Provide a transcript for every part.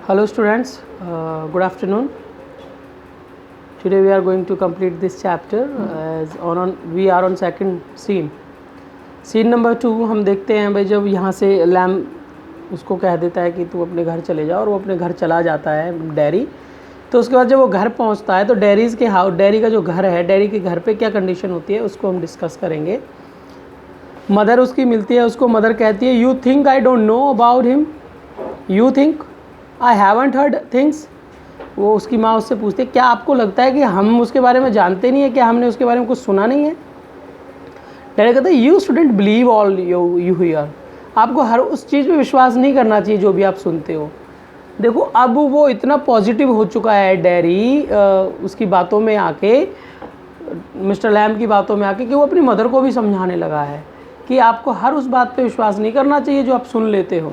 Hello students, good afternoon. Today we are going to complete this chapter as we are on second scene. Scene number 2 हम देखते हैं भाई, जब यहाँ से लैम उसको कह देता है कि तू अपने घर चले जा और वो अपने घर चला जाता है डैरी। तो उसके बाद जब वो घर पहुँचता है तो डैरी का जो घर है, डैरी के घर पे क्या कंडीशन होती है उसको हम डिस्कस करेंगे। मदर उसकी मिलती है, उसको मदर कहती है you think I don't know about him, you think I haven't heard things. वो उसकी माँ उससे पूछती है क्या आपको लगता है कि हम उसके बारे में जानते नहीं है, क्या हमने उसके बारे में कुछ सुना नहीं है। डैडी कहता है you student believe all you here, आपको हर उस चीज़ पे विश्वास नहीं करना चाहिए जो भी आप सुनते हो। देखो अब वो इतना पॉजिटिव हो चुका है डैरी उसकी बातों में आके, मिस्टर लैम की बातों में आके, कि वो अपनी मदर को भी समझाने लगा है कि आपको हर उस बात पे विश्वास नहीं करना चाहिए जो आप सुन लेते हो।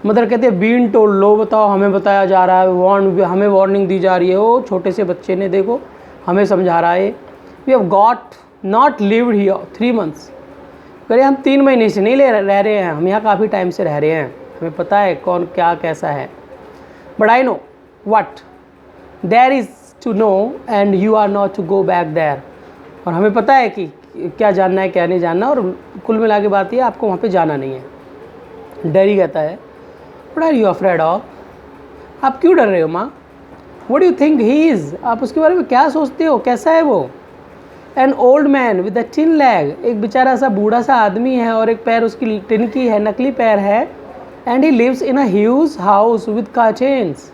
मदर कहते हैं बीन टोल्ड, लो बताओ हमें बताया जा रहा है, हमें वार्निंग दी जा रही है। वो छोटे से बच्चे ने देखो हमें समझा रहा है। We have got not lived here 3 months। कह हम 3 महीने से नहीं रह रहे हैं, हम यहाँ काफ़ी टाइम से रह रहे हैं, हमें पता है कौन क्या कैसा है। But I know what there is to know and you are not to go back there. और हमें पता है कि क्या जानना है क्या नहीं जानना, और कुल मिला के बात ये आपको वहाँ पे जाना नहीं है। डैडी कहता है what are you afraid of, आप क्यों डर रहे हो माँ। What do you think he is, आप उसके बारे में क्या सोचते हो, कैसा है वो। An old man with a tin leg, एक बेचारा सा बूढ़ा सा आदमी है और एक पैर उसकी टिन की है, नकली पैर है। And he lives in a huge house with curtains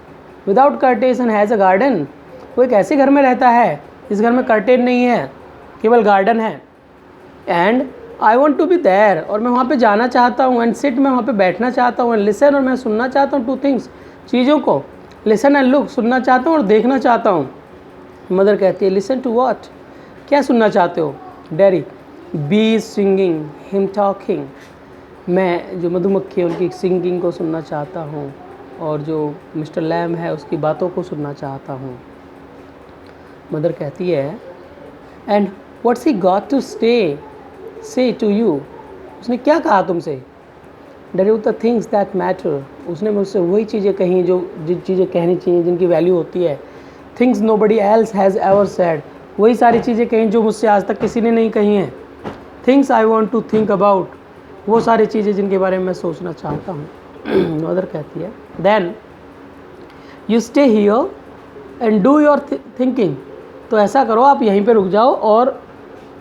without curtains and has a garden. वो एक ऐसे घर में रहता है जिस घर में कर्टेन नहीं है, केवल गार्डन है। And I want to be there, और मैं वहाँ पे जाना चाहता हूँ। एंड सिट, मैं वहाँ पे बैठना चाहता हूँ। एंड लिसन, और मैं सुनना चाहता हूँ 2 things, चीज़ों को। लिसन एंड लुक, सुनना चाहता हूँ और देखना चाहता हूँ। मदर कहती है लिसन टू व्हाट, क्या सुनना चाहते हो। Daddy be singing him talking, मैं जो मधुमक्खी है उनकी सिंगिंग को सुनना चाहता हूँ और जो मिस्टर लैम है उसकी बातों को सुनना चाहता हूँ। मदर कहती है and what's he got to say to you, उसने क्या कहा तुमसे। Daddy the things that matter, उसने मुझसे वही चीज़ें कहीं जो चीज़ें कहनी चाहिए, जिनकी वैल्यू होती है। Things nobody else has ever said, वही सारी चीज़ें कहीं जो मुझसे आज तक किसी ने नहीं कही हैं। Things I want to think about, वो सारी चीज़ें जिनके बारे में मैं सोचना चाहता हूँ। मदर कहती है then you stay here and do your thinking, तो ऐसा करो आप यहीं पे रुक जाओ और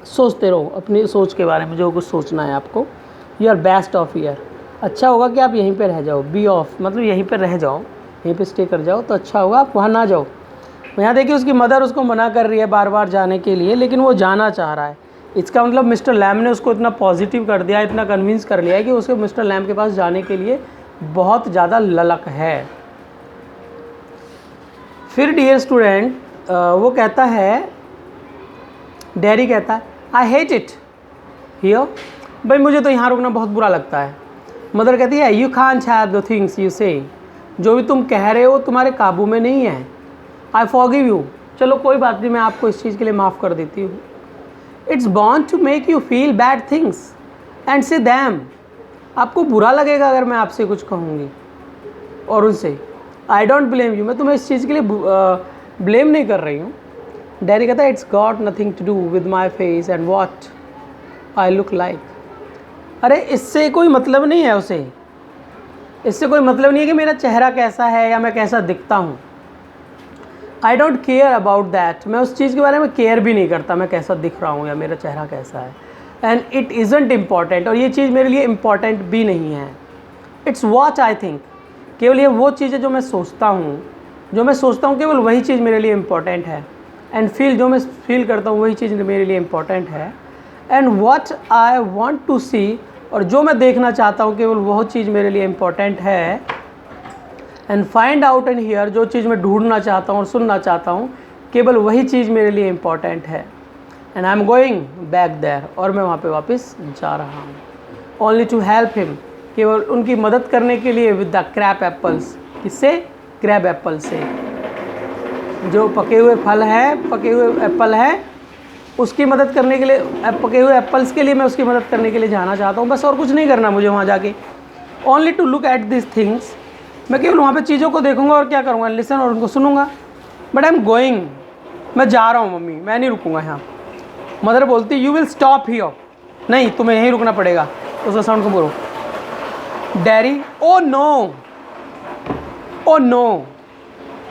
सोचते रहो अपनी सोच के बारे में, जो कुछ सोचना है आपको। You are best of year, अच्छा होगा कि आप यहीं पे रह जाओ। बी ऑफ मतलब यहीं पे रह जाओ, यहीं पे स्टे कर जाओ तो अच्छा होगा, आप वहाँ ना जाओ। यहाँ देखिए उसकी मदर उसको मना कर रही है बार बार जाने के लिए, लेकिन वो जाना चाह रहा है। इसका मतलब मिस्टर लैम ने उसको इतना पॉजिटिव कर दिया, इतना कन्विंस कर लिया है कि उसके मिस्टर लैम के पास जाने के लिए बहुत ज़्यादा ललक है। फिर डियर स्टूडेंट वो कहता है, डैडी कहता है आई हेट इट हियर, भाई मुझे तो यहाँ रुकना बहुत बुरा लगता है। मदर कहती है you can't have the things you से, जो भी तुम कह रहे हो तुम्हारे काबू में नहीं है। आई फॉरगिव यू, चलो कोई बात नहीं, मैं आपको इस चीज़ के लिए माफ़ कर देती हूँ। It's born to make you feel bad things and say them, आपको बुरा लगेगा अगर मैं आपसे कुछ कहूँगी और उनसे। आई डोंट ब्लेम यू, मैं तुम्हें इस चीज़ के लिए ब्लेम नहीं कर रही हूँ। डैडी कहता है it's got nothing to do with my face and what I look like. अरे इससे कोई मतलब नहीं है उसे, इससे कोई मतलब नहीं है कि मेरा चेहरा कैसा है या मैं कैसा दिखता हूँ। I don't care about that, मैं उस चीज़ के बारे में केयर भी नहीं करता मैं कैसा दिख रहा हूँ या मेरा चेहरा कैसा है। एंड इट इज़ंट इम्पॉर्टेंट, और ये चीज़ मेरे लिए इम्पॉर्टेंट भी नहीं है। इट्स वॉट आई थिंक, केवल ये वो चीज़ है जो मैं सोचता हूँ, केवल वही चीज़ मेरे लिए इम्पॉर्टेंट है। एंड फील, जो मैं फील करता हूँ वही चीज़ मेरे लिए इम्पॉर्टेंट है। And what I want to see, और जो मैं देखना चाहता हूँ केवल वह चीज़ मेरे लिए इम्पॉर्टेंट है। And find out and here, जो चीज़ मैं ढूंढना चाहता हूँ और सुनना चाहता हूँ केवल वही चीज़ मेरे लिए इम्पॉर्टेंट है। And I am going back there, और मैं वहाँ पे वापस जा रहा हूँ। ओनली टू हेल्प हिम, केवल उनकी मदद करने के लिए। विद द क्रैब एप्पल्स, किससे, क्रैब एप्पल से, जो पके हुए फल है, पके हुए एप्पल है, उसकी मदद करने के लिए, पके हुए एप्पल्स के लिए मैं उसकी मदद करने के लिए जाना चाहता हूँ, बस और कुछ नहीं करना मुझे वहाँ जाके। Only to look at this things मैं केवल वहाँ पे चीज़ों को देखूंगा और क्या करूँगा, लिसन और उनको सुनूंगा। बट आई एम गोइंग, मैं जा रहा हूँ मम्मी, मैं नहीं रुकूंगा यहाँ। मदर बोलती यू विल स्टॉप हियर, नहीं तुम्हें यहीं रुकना पड़ेगा। उसका साउंड को बोलो। Daddy oh no, oh no,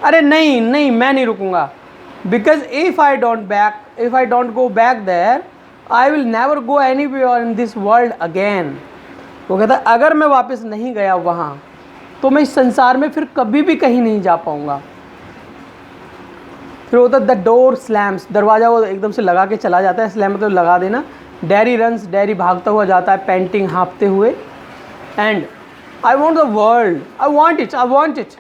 अरे नहीं नहीं मैं नहीं रुकूंगा। Because if I don't go back there I will never go anywhere in this world again. वो कहता है अगर मैं वापस नहीं गया वहाँ तो मैं इस संसार में फिर कभी भी कहीं नहीं जा पाऊँगा। फिर होता द डोर स्लैम्स, दरवाज़ा वो एकदम से लगा के चला जाता है। स्लैम मतलब लगा देना। डैडी रन्स, डैडी भागता हुआ जाता है पेंटिंग हाँफते हुए। And I want the world, I want it, I want it.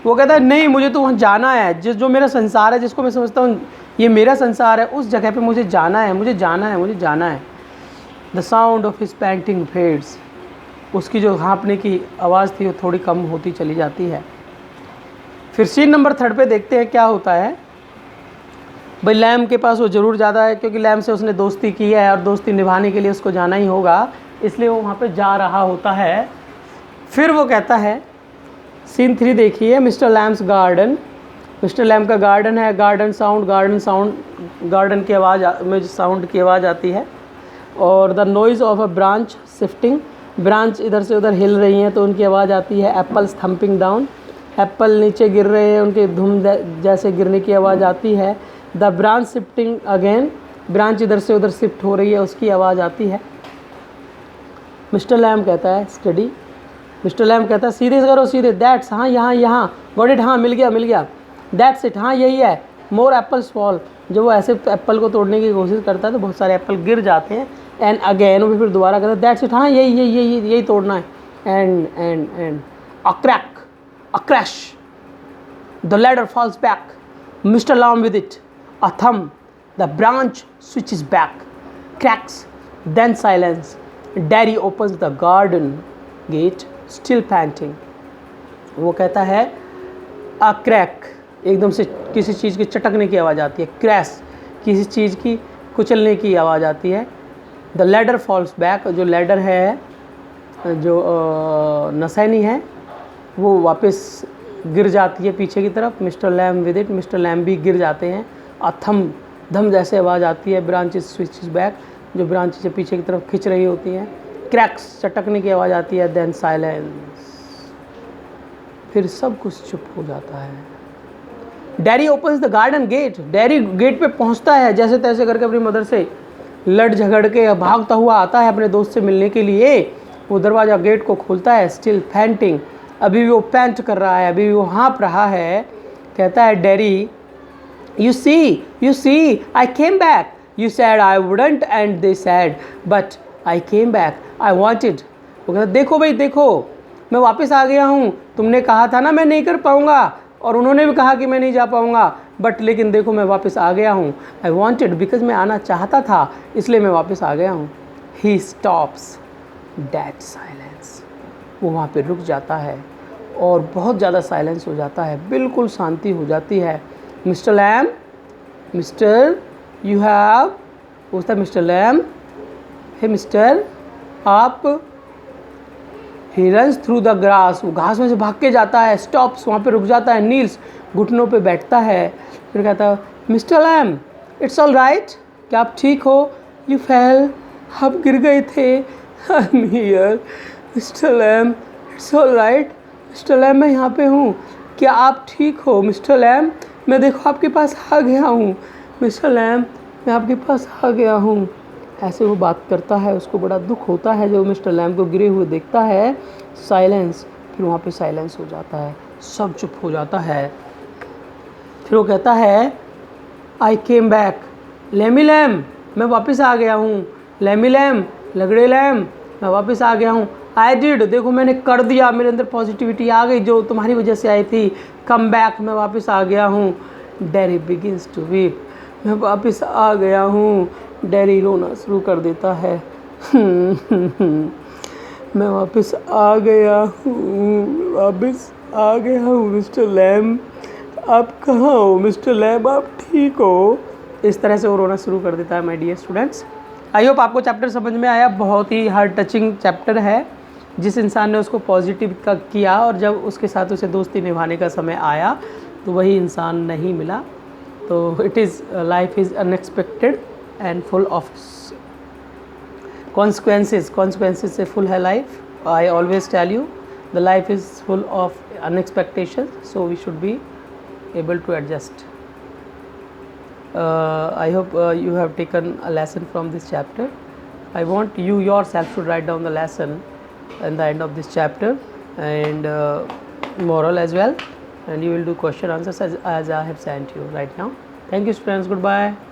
वो कहता है नहीं मुझे तो वहाँ जाना है, जो मेरा संसार है, जिसको मैं समझता हूँ ये मेरा संसार है, उस जगह पे मुझे जाना है, मुझे जाना है, मुझे जाना है। The sound of his painting fades, उसकी जो हाँपने की आवाज़ थी वो थोड़ी कम होती चली जाती है। फिर सीन नंबर 3 पे देखते हैं क्या होता है। भाई लैम के पास वो ज़रूर ज़्यादा है, क्योंकि लैम से उसने दोस्ती की है और दोस्ती निभाने के लिए उसको जाना ही होगा, इसलिए वो वहाँ पे जा रहा होता है। फिर वो कहता है, सीन 3 देखिए, mister Lamb's garden. Mister Lamb का गार्डन है, गार्डन साउंड, गार्डन की आवाज़ में साउंड की आवाज़ आती है। और the noise of a branch shifting, branch इधर से उधर हिल रही हैं तो उनकी आवाज़ आती है। एप्पल्स थम्पिंग डाउन, एप्पल नीचे गिर रहे हैं, उनके धूम जैसे गिरने की आवाज़ आती है। The branch shifting again, branch इधर से उधर शिफ्ट हो रही है, उसकी आवाज़ आती है। मिस्टर लैम कहता है स्टडी, मिस्टर लैम कहता है सीधे करो सीधे। दैट्स, हाँ यहाँ गॉट इट, हाँ मिल गया। दैट्स इट, हाँ यही है। मोर एप्पल्स फॉल, जब वो ऐसे एप्पल को तोड़ने की कोशिश करता है तो बहुत सारे एप्पल गिर जाते हैं। एंड अगेन वो फिर दोबारा कहता है दैट्स इट, हाँ यही तोड़ना है। And a crash, the ladder falls back, mister Lamb with it, a thumb, the branch switches back, cracks, then silence. Daddy opens the garden gate, still panting. वो कहता है a crack, एकदम से किसी चीज़ की चटकने की आवाज़ आती है। क्रैश, किसी चीज़ की कुचलने की आवाज़ आती है। The ladder falls back, जो लैडर है, जो नसैनी है, वो वापस गिर जाती है पीछे की तरफ। Mister Lamb with it, mister Lamb भी गिर जाते हैं। अथम, धम जैसे आवाज़ आती है। ब्रांचेस स्विचेस बैक, जो ब्रांचेस पीछे की तरफ खिंच रही होती हैं। क्रैक्स, चटकने की आवाज़ आती है। देन साइलेंस, फिर सब कुछ चुप हो जाता है। Daddy opens the garden gate, daddy gate पे पहुंचता है जैसे तैसे करके, अपनी मदर से लड़ झगड़ के भागता हुआ आता है अपने दोस्त से मिलने के लिए। वो दरवाज़ा गेट को खोलता है। स्टिल पैंटिंग, अभी भी वो पैंट कर रहा है, अभी भी वो हाँप रहा है। कहता है daddy You see, I came back. You said I wouldn't and they said, but I came back. I wanted. वो कहता देखो भाई देखो, मैं वापस आ गया हूँ। तुमने कहा था ना मैं नहीं कर पाऊँगा, और उन्होंने भी कहा कि मैं नहीं जा पाऊँगा, बट लेकिन देखो मैं वापस आ गया हूँ। I wanted, बिकॉज मैं आना चाहता था, इसलिए मैं वापस आ गया हूँ। He stops. That silence. वो वहाँ पे रुक जाता है और बहुत ज़्यादा साइलेंस हो जाता है, बिल्कुल शांति हो जाती है। Mister Lamb, mister you have, पूछता है मिस्टर लैम, हे मिस्टर आप। He runs through the grass, वो घास में से भाग के जाता है। स्टॉप्स, वहाँ पे रुक जाता है। नील्स, घुटनों पे बैठता है। फिर कहता है mister Lamb it's all right, क्या आप ठीक हो? यू फेल, आप गिर गए थे। I am here mister Lamb, it's all right. Mister Lamb मैं यहाँ पे हूँ, क्या आप ठीक हो? मिस्टर लैम मैं देखो आपके पास आ गया हूँ। मिस्टर लैम मैं आपके पास आ गया हूँ। ऐसे वो बात करता है, उसको बड़ा दुख होता है जब मिस्टर लैम को गिरे हुए देखता है। साइलेंस, फिर वहाँ पे साइलेंस हो जाता है, सब चुप हो जाता है। फिर वो कहता है आई केम बैक, लैमी लैम मैं वापस आ गया हूँ। लैमी लैम, लगड़े लैम मैं वापस आ गया हूँ। आई डिड, देखो मैंने कर दिया, मेरे अंदर पॉजिटिविटी आ गई जो तुम्हारी वजह से आई थी। कम बैक, मैं वापस आ गया हूँ। डैडी बिगिंस टू वीप, मैं वापस आ गया हूँ। डैडी रोना शुरू कर देता है। मैं वापस आ गया हूँ, वापस आ गया हूँ। मिस्टर लैम आप कहाँ हो? मिस्टर लैम आप ठीक हो? इस तरह से वो रोना शुरू कर देता है। My dear students, I hope आपको चैप्टर समझ में आया। बहुत ही हार्ट टचिंग चैप्टर है जिस इंसान ने उसको पॉजिटिव का किया और जब उसके साथ उसे दोस्ती निभाने का समय आया तो वही इंसान नहीं मिला। तो it is life is unexpected and full of consequences से फुल है life. I always tell you the life is full of unexpectation, so we should be able to adjust. I hope you have taken a lesson from this chapter. I want you yourself to write down the lesson in the end of this chapter and moral as well, and you will do question answers as I have sent you right now. Thank you students, goodbye.